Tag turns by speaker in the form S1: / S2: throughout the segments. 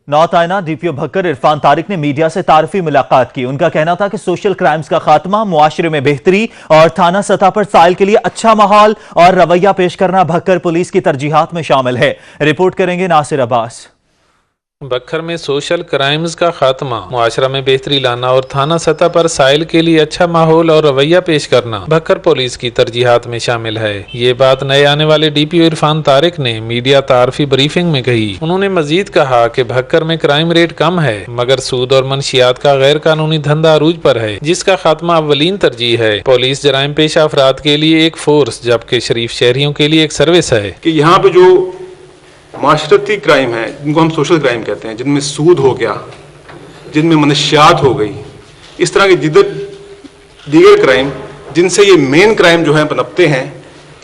S1: नौतायना DPO Bhakkar Irfan Tariq ने media से तारफी मुलाकात की। उनका कहना था कि सोशल क्राइम्स का खात्मा, मुआशरे में बेहतरी और थाना सतह पर साइल के लिए अच्छा माहौल और रवैया पेश करना भक्कर पुलिस की तरजीहात में शामिल है। रिपोर्ट करेंगे नासिर अब्बास।
S2: भक्कर में सोशल क्राइम्स का खात्मा, मुआशरा में बेहतरी लाना और थाना सतह पर साइल के लिए अच्छा माहौल और रवैया पेश करना भक्कर पुलिस की तरजीहात में शामिल है। ये बात नए आने वाले डीपीओ इरफान तारिक ने मीडिया तारफी ब्रीफिंग में कही। उन्होंने मजीद कहा कि भक्कर में क्राइम रेट कम है, मगर सूद और मनशियात का गैर कानूनी धंधा अरूज पर है, जिसका खात्मा अव्वलीन तरजीह है। पुलिस जराइम पेशा अफराद के लिए एक फोर्स, जबकि शरीफ शहरियों के लिए एक सर्विस है।
S3: कि यहाँ पे जो माशरती क्राइम है, जिनको हम सोशल क्राइम कहते हैं, जिनमें सूद हो गया, जिनमें मनशियात हो गई, इस तरह के दीगर क्राइम जिनसे ये मेन क्राइम जो है पनपते हैं,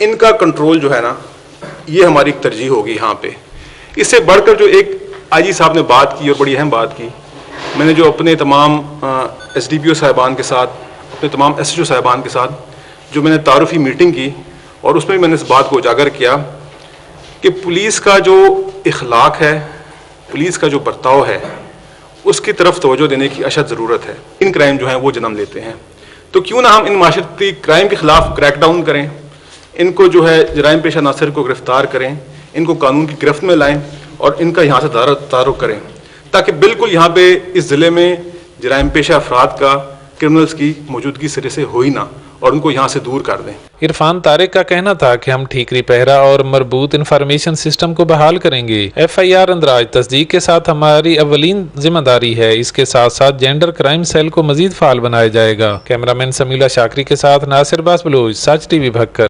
S3: इनका कंट्रोल जो है ना, ये हमारी एक तरजीह होगी यहाँ पे। इससे बढ़कर जो एक आईजी साहब ने बात की और बड़ी अहम बात की, मैंने जो अपने तमाम एसडीपीओ साहिबान के साथ, अपने तमाम एसएचओ साहिबान के साथ जो मैंने तारुफी मीटिंग की, और उसमें मैंने इस बात को उजागर किया कि पुलिस का जो इखलाक है, पुलिस का जो बर्ताव है, उसकी तरफ तवज्जो देने की अशद ज़रूरत है। इन क्राइम जो हैं वो जन्म लेते हैं, तो क्यों ना हम इन माशरती क्राइम के ख़िलाफ़ क्रैकडाउन करें, इनको जो है जराइम पेशा नासिर को गिरफ़्तार करें, इनको कानून की गिरफ्त में लाएं और इनका यहाँ से तारुक करें, ताकि बिल्कुल यहाँ पे इस ज़िले में जराइम पेशा अफराद का, क्रिमिनल्स की मौजूदगी सिरे से हो ही ना, और उनको यहाँ से दूर कर दें।
S2: इरफान तारिक का कहना था कि हम ठीकरी पहरा और मरबूत इंफॉर्मेशन सिस्टम को बहाल करेंगे। FIR अंदराज तस्दीक के साथ हमारी अव्वलीन जिम्मेदारी है। इसके साथ साथ जेंडर क्राइम सेल को मजीद फाल बनाया जाएगा। कैमरामैन समीला शाकरी के साथ नासिर अब्बास बलोच, सच टीवी भक्कर।